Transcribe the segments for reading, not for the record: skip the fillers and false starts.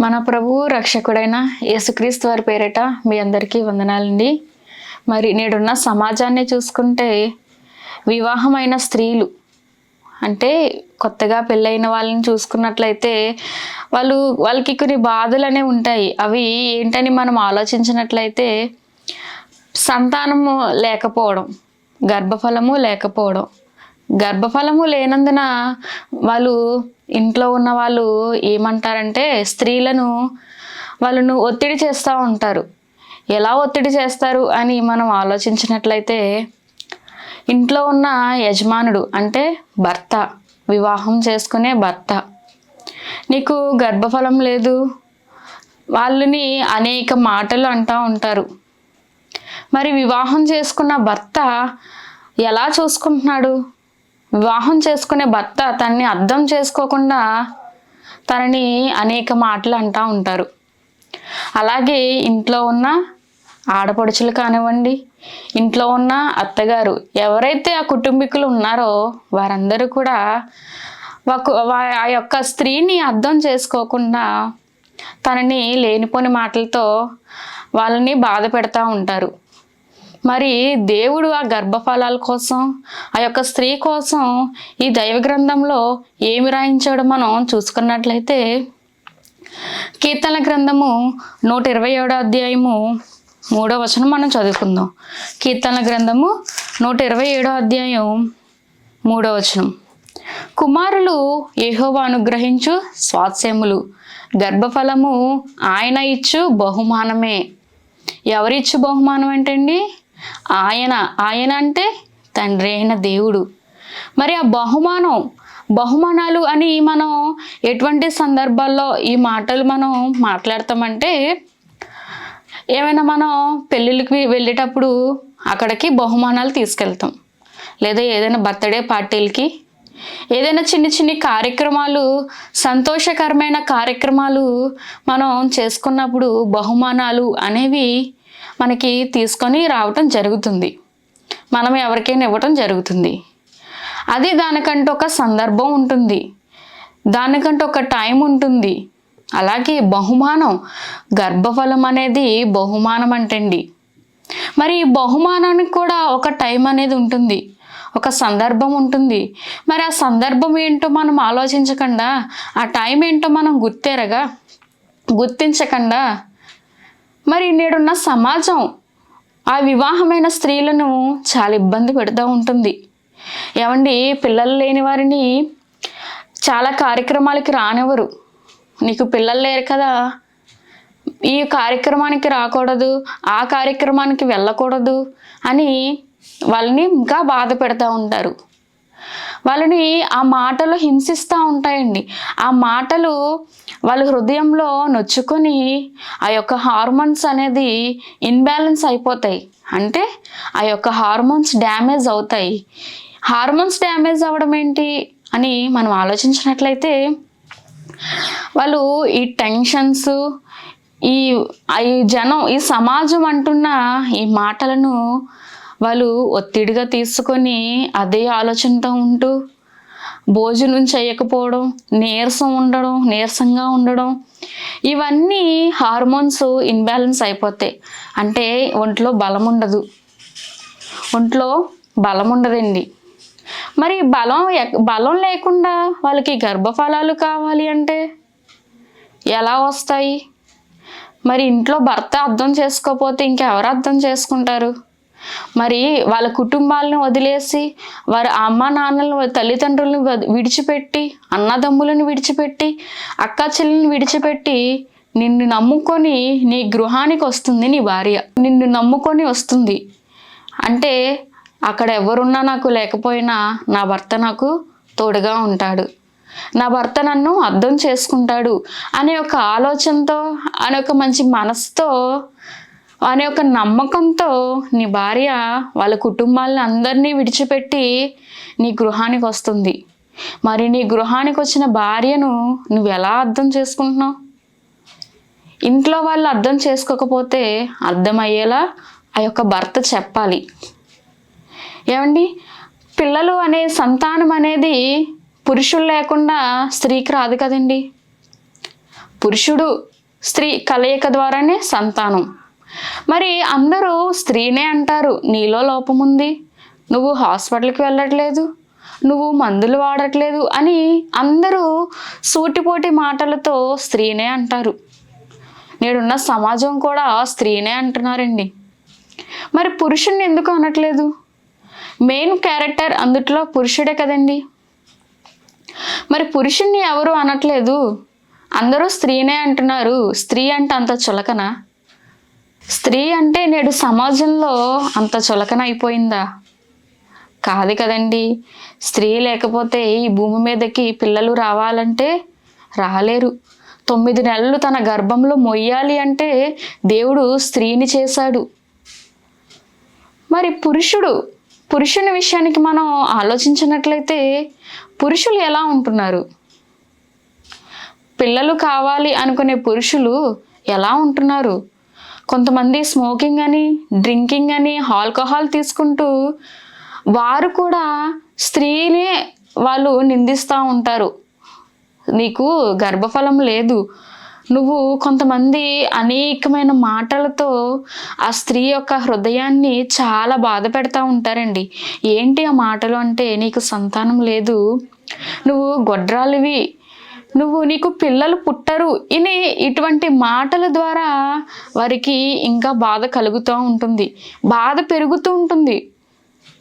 మన ప్రభువు రక్షకుడైన యేసుక్రీస్తు వారి పేరిట మీ అందరికీ వందనాలండి. మరి నేడున్న సమాజాన్ని చూసుకుంటే వివాహమైన స్త్రీలు అంటే కొత్తగా పెళ్ళైన వాళ్ళని చూసుకున్నట్లయితే వాళ్ళకి కొన్ని బాధలు అనేవి ఉంటాయి. అవి ఏంటని మనం ఆలోచించినట్లయితే సంతానము లేకపోవడం, గర్భఫలము లేకపోవడం. గర్భఫలము లేనందున వాళ్ళు ఇంట్లో ఉన్న వాళ్ళు ఏమంటారంటే వాళ్ళను ఒత్తిడి చేస్తూ ఉంటారు. ఎలా ఒత్తిడి చేస్తారు అని మనం ఆలోచించినట్లయితే ఇంట్లో ఉన్న యజమానుడు అంటే భర్త, వివాహం చేసుకునే భర్త, నీకు గర్భఫలం లేదు, వాళ్ళని అనేక మాటలు అంటూ ఉంటారు. మరి వివాహం చేసుకున్న భర్త ఎలా చూసుకుంటున్నాడు? వివాహం చేసుకునే భర్త తనని అర్థం చేసుకోకుండా తనని అనేక మాటలు అంటూ ఉంటారు. అలాగే ఇంట్లో ఉన్న ఆడపడుచులు కానివ్వండి, ఇంట్లో ఉన్న అత్తగారు, ఎవరైతే ఆ కుటుంబీకులు ఉన్నారో వారందరూ కూడా ఆ యొక్క స్త్రీని అర్థం చేసుకోకుండా తనని లేనిపోని మాటలతో వాళ్ళని బాధ పెడతా ఉంటారు. మరి దేవుడు ఆ గర్భఫలాల కోసం, ఆ యొక్క స్త్రీ కోసం ఈ దైవ గ్రంథంలో ఏమి రాయించాడో మనం చూసుకున్నట్లయితే కీర్తనల గ్రంథము 127 అధ్యాయము 3వ వచనం మనం చదువుకుందాం. కీర్తనల గ్రంథము 127 అధ్యాయం 3వ వచనం. కుమారులు యెహోవా అనుగ్రహించు స్వాస్యములు, గర్భఫలము ఆయన ఇచ్చు బహుమానమే. ఎవరిచ్చు బహుమానం ఏంటండి? ఆయన అంటే తండ్రి అయిన దేవుడు. మరి ఆ బహుమానాలు అని మనం ఎటువంటి సందర్భాల్లో ఈ మాటలు మనం మాట్లాడతామంటే, ఏమైనా మనం పెళ్ళిళ్ళకి వెళ్ళేటప్పుడు అక్కడికి బహుమానాలు తీసుకెళ్తాం, లేదా ఏదైనా బర్త్డే పార్టీలకి, ఏదైనా చిన్ని కార్యక్రమాలు, సంతోషకరమైన కార్యక్రమాలు మనం చేసుకున్నప్పుడు బహుమానాలు అనేవి మనకి తీసుకొని రావటం జరుగుతుంది. మనం ఎవరికైనా ఇవ్వటం జరుగుతుంది. అది దానికంటూ ఒక సందర్భం ఉంటుంది, దానికంటూ ఒక టైం ఉంటుంది. అలాగే బహుమానం, గర్భఫలం అనేది బహుమానం అంటండి. మరి ఈ బహుమానానికి కూడా ఒక టైం అనేది ఉంటుంది, ఒక సందర్భం ఉంటుంది. మరి ఆ సందర్భం ఏంటో మనం ఆలోచించకుండా, ఆ టైం ఏంటో మనం గుర్తించకుండా మరి నేడున్న సమాజం ఆ వివాహమైన స్త్రీలను చాలా ఇబ్బంది పెడుతూ ఉంటుంది. ఏమండి, పిల్లలు లేని వారిని చాలా కార్యక్రమాలకి రానివ్వరు. నీకు పిల్లలు లేరు కదా, ఈ కార్యక్రమానికి రాకూడదు, ఆ కార్యక్రమానికి వెళ్ళకూడదు అని వాళ్ళని ఇంకా బాధ పెడతా ఉంటారు. వాళ్ళని ఆ మాటలు హింసిస్తూ ఉంటాయండి. ఆ మాటలు వాళ్ళ హృదయంలో నొచ్చుకొని ఆ యొక్క హార్మోన్స్ అనేది ఇన్బ్యాలెన్స్ అయిపోతాయి. అంటే ఆ యొక్క హార్మోన్స్ డ్యామేజ్ అవుతాయి. హార్మోన్స్ డ్యామేజ్ అవ్వడం ఏంటి అని మనం ఆలోచించినట్లయితే, వాళ్ళు ఈ టెన్షన్స్, ఈ సమాజం అంటున్న ఈ మాటలను వాళ్ళు ఒత్తిడిగా తీసుకొని అదే ఆలోచనతో ఉంటూ భోజనం చేయకపోవడం, నీరసంగా ఉండడం, ఇవన్నీ హార్మోన్స్ ఇన్బ్యాలెన్స్ అయిపోతాయి. అంటే ఒంట్లో బలం ఉండదండి. మరి బలం లేకుండా వాళ్ళకి గర్భఫలాలు కావాలి అంటే ఎలా వస్తాయి? మరి ఇంట్లో భర్త అర్థం చేసుకోకపోతే ఇంకెవరు అర్థం చేసుకుంటారు? మరి వాళ్ళ కుటుంబాలను వదిలేసి, వారి అమ్మ నాన్నలను, తల్లిదండ్రులను విడిచిపెట్టి, అన్నదమ్ములను విడిచిపెట్టి, అక్క చెల్లెలను విడిచిపెట్టి నిన్ను నమ్ముకొని నీ గృహానికి వస్తుంది నీ భార్య. నిన్ను నమ్ముకొని వస్తుంది అంటే అక్కడ ఎవరున్నా నాకు లేకపోయినా నా భర్త నాకు తోడుగా ఉంటాడు, నా భర్త నన్ను అర్థం చేసుకుంటాడు అనే ఒక ఆలోచనతో, అనే ఒక మంచి మనసుతో, అనే ఒక నమ్మకంతో నీ భార్య వాళ్ళ కుటుంబాలను అందరినీ విడిచిపెట్టి నీ గృహానికి వస్తుంది. మరి నీ గృహానికి వచ్చిన భార్యను నువ్వు ఎలా అర్థం చేసుకుంటున్నావు? ఇంట్లో వాళ్ళు అర్థం చేసుకోకపోతే అర్థమయ్యేలా ఆ యొక్క భర్త చెప్పాలి. ఏమండి, పిల్లలు అనే సంతానం అనేది పురుషులు లేకుండా స్త్రీకి రాదు కదండి. పురుషుడు స్త్రీ కలయిక ద్వారానే సంతానం. మరి అందరూ స్త్రీనే అంటారు, నీలో లోపం ఉంది, నువ్వు హాస్పిటల్కి వెళ్ళట్లేదు, నువ్వు మందులు వాడట్లేదు అని అందరూ సూటిపోటి మాటలతో స్త్రీనే అంటారు. నేడున్న సమాజం కూడా స్త్రీనే అంటున్నారండి. మరి పురుషుణ్ణి ఎందుకు అనట్లేదు? మెయిన్ క్యారెక్టర్ అందుట్లో పురుషుడే కదండి. మరి పురుషుణ్ణి ఎవరు అనట్లేదు, అందరూ స్త్రీనే అంటున్నారు. స్త్రీ అంటే అంత చులకన? స్త్రీ అంటే నేడు సమాజంలో అంత చులకన అయిపోయిందా? కాదు కదండి. స్త్రీ లేకపోతే ఈ భూమి మీదకి పిల్లలు రావాలంటే రాలేరు. 9 నెలలు తన గర్భంలో మొయ్యాలి అంటే దేవుడు స్త్రీని చేశాడు. మరి పురుషుని విషయానికి మనం ఆలోచించినట్లయితే పురుషులు ఎలా ఉంటున్నారు? పిల్లలు కావాలి అనుకునే పురుషులు ఎలా ఉంటున్నారు? కొంతమంది స్మోకింగ్ అని, డ్రింకింగ్ అని, ఆల్కహాల్ తీసుకుంటూ వారు కూడా స్త్రీనే వాళ్ళు నిందిస్తూ ఉంటారు. నీకు గర్భఫలం లేదు, నువ్వు కొంతమంది అనేకమైన మాటలతో ఆ స్త్రీ యొక్క హృదయాన్ని చాలా బాధ పెడతా ఉంటారండి. ఏంటి ఆ మాటలు అంటే, నీకు సంతానం లేదు, నువ్వు గొడ్రాలివి, నీకు పిల్లలు పుట్టరు, ఇటువంటి మాటల ద్వారా వారికి ఇంకా బాధ కలుగుతూ ఉంటుంది, బాధ పెరుగుతూ ఉంటుంది.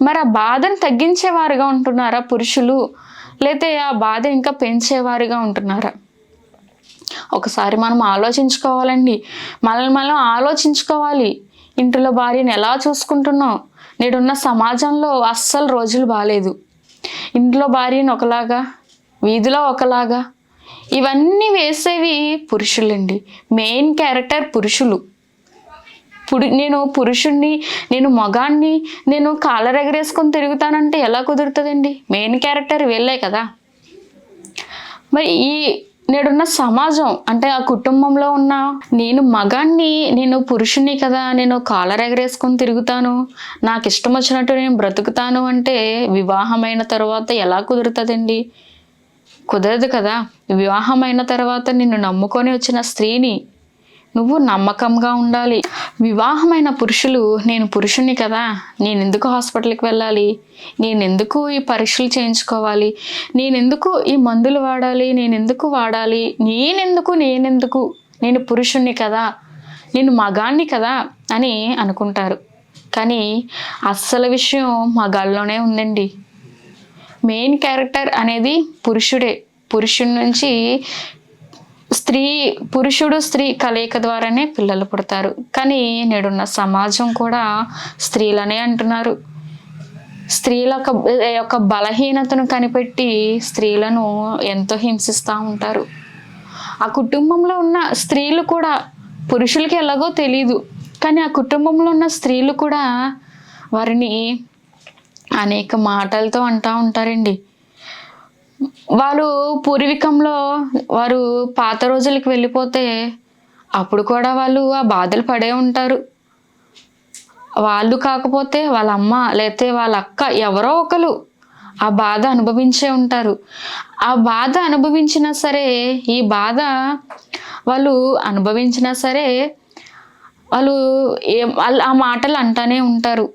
మరి ఆ బాధను తగ్గించేవారుగా ఉంటున్నారా పురుషులు, లేతే ఆ బాధ ఇంకా పెంచేవారుగా ఉంటున్నారా? ఒకసారి మనం ఆలోచించుకోవాలండి. మనం ఆలోచించుకోవాలి. ఇంట్లో భార్యను ఎలా చూసుకుంటున్నావు? నేడున్న సమాజంలో అస్సలు రోజులు బాగాలేదు. ఇంట్లో భార్యను ఒకలాగా, వీధిలో ఒకలాగా, ఇవన్నీ వేసేవి పురుషులండి. మెయిన్ క్యారెక్టర్ పురుషులు. నేను పురుషుణ్ణి, నేను మగాణ్ణి, నేను కాలర్ ఎగరేసుకొని తిరుగుతానంటే ఎలా కుదురుతుందండి? మెయిన్ క్యారెక్టర్ వీళ్ళే కదా. మరి ఈ నేడున్న సమాజం అంటే ఆ కుటుంబంలో ఉన్న నేను మగాణ్ణి, నేను పురుషుణ్ణి కదా, నేను కాలర్ ఎగరేసుకొని తిరుగుతాను, నాకు ఇష్టం వచ్చినట్టు నేను బ్రతుకుతాను అంటే వివాహమైన తర్వాత ఎలా కుదురుతుందండి? కుదరదు కదా. వివాహమైన తర్వాత నిన్ను నమ్ముకొని వచ్చిన స్త్రీని నువ్వు నమ్మకంగా ఉండాలి. వివాహమైన పురుషులు, నేను పురుషుణ్ణి కదా, నేను ఎందుకు హాస్పిటల్కి వెళ్ళాలి, నేను ఎందుకు ఈ పరీక్షలు చేయించుకోవాలి, నేను ఎందుకు ఈ మందులు వాడాలి, నేనెందుకు నేను పురుషుణ్ణి కదా, నేను మగాణ్ణి కదా అని అనుకుంటారు. కానీ అస్సలు విషయం మగాళ్ళలోనే ఉందండి. మెయిన్ క్యారెక్టర్ అనేది పురుషుడే. పురుషుడి నుంచి పురుషుడు స్త్రీ కలయిక ద్వారానే పిల్లలు పుడతారు. కానీ నేడున్న సమాజం కూడా స్త్రీలనే అంటున్నారు. స్త్రీల యొక్క బలహీనతను కనిపెట్టి స్త్రీలను ఎంతో హింసిస్తూ ఉంటారు. ఆ కుటుంబంలో ఉన్న స్త్రీలు కూడా, పురుషులకి ఎలాగో తెలీదు, కానీ ఆ కుటుంబంలో ఉన్న స్త్రీలు కూడా వారిని అనేక మాటలతో అంటూ ఉంటారండి. వాళ్ళు పూర్వీకంలో వారు పాత రోజులకి వెళ్ళిపోతే అప్పుడు కూడా వాళ్ళు ఆ బాధలు పడే ఉంటారు. వాళ్ళు కాకపోతే వాళ్ళ అమ్మ లేతే వాళ్ళ అక్క ఎవరో ఒకరు ఆ బాధ అనుభవించే ఉంటారు. ఆ బాధ అనుభవించినా సరే, ఈ బాధ వాళ్ళు అనుభవించినా సరే వాళ్ళు ఆ మాటలు అంటానే ఉంటారు.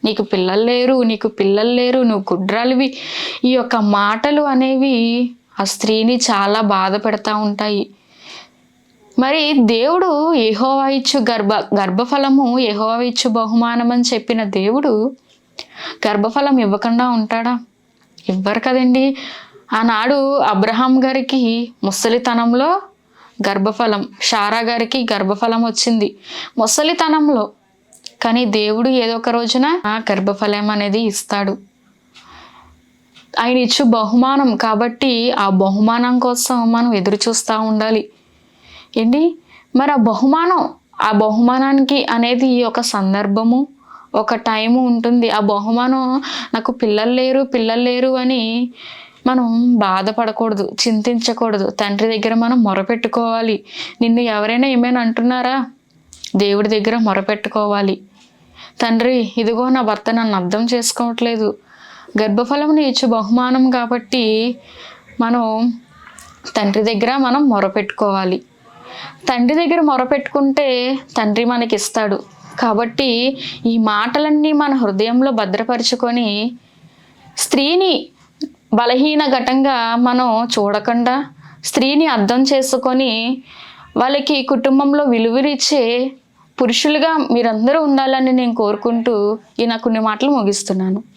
నీకు పిల్లలు లేరు, నువ్వు గుడ్రాలివి. ఈ యొక్క మాటలు అనేవి ఆ స్త్రీని చాలా బాధ పెడతా ఉంటాయి. మరి దేవుడు యెహోవా ఇచ్చు గర్భఫలము యెహోవా ఇచ్చు బహుమానం అని చెప్పిన దేవుడు గర్భఫలం ఇవ్వకుండా ఉంటాడా? ఇవ్వరు కదండి. ఆనాడు అబ్రహాం గారికి ముసలితనంలో గర్భఫలం, షారా గారికి గర్భఫలం వచ్చింది ముసలితనంలో. కానీ దేవుడు ఏదో ఒక రోజున ఆ గర్భఫలం అనేది ఇస్తాడు. ఆయన ఇచ్చు బహుమానం కాబట్టి ఆ బహుమానం కోసం మనం ఎదురు చూస్తూ ఉండాలి ఏంటి. మరి ఆ బహుమానానికి అనేది ఒక సందర్భము, ఒక టైము ఉంటుంది. ఆ బహుమానం నాకు పిల్లలు లేరు అని మనం బాధపడకూడదు, చింతించకూడదు. తండ్రి దగ్గర మనం మొరపెట్టుకోవాలి. నిన్ను ఎవరైనా ఏమైనా అంటున్నారా? దేవుడి దగ్గర మొరపెట్టుకోవాలి. తండ్రి, ఇదిగో నా భర్త నన్ను అర్థం చేసుకోవట్లేదు, గర్భఫలముని ఇచ్చు బహుమానం కాబట్టి మనం తండ్రి దగ్గర మనం మొరపెట్టుకోవాలి. తండ్రి దగ్గర మొరపెట్టుకుంటే తండ్రి మనకి ఇస్తాడు. కాబట్టి ఈ మాటలన్నీ మన హృదయంలో భద్రపరుచుకొని స్త్రీని బలహీన ఘటంగా మనం చూడకుండా స్త్రీని అర్థం చేసుకొని వాళ్ళకి కుటుంబంలో విలువనిచ్చే పురుషులుగా మీరందరూ ఉండాలని నేను కోరుకుంటూ ఈ నా కొన్ని మాటలు ముగిస్తున్నాను.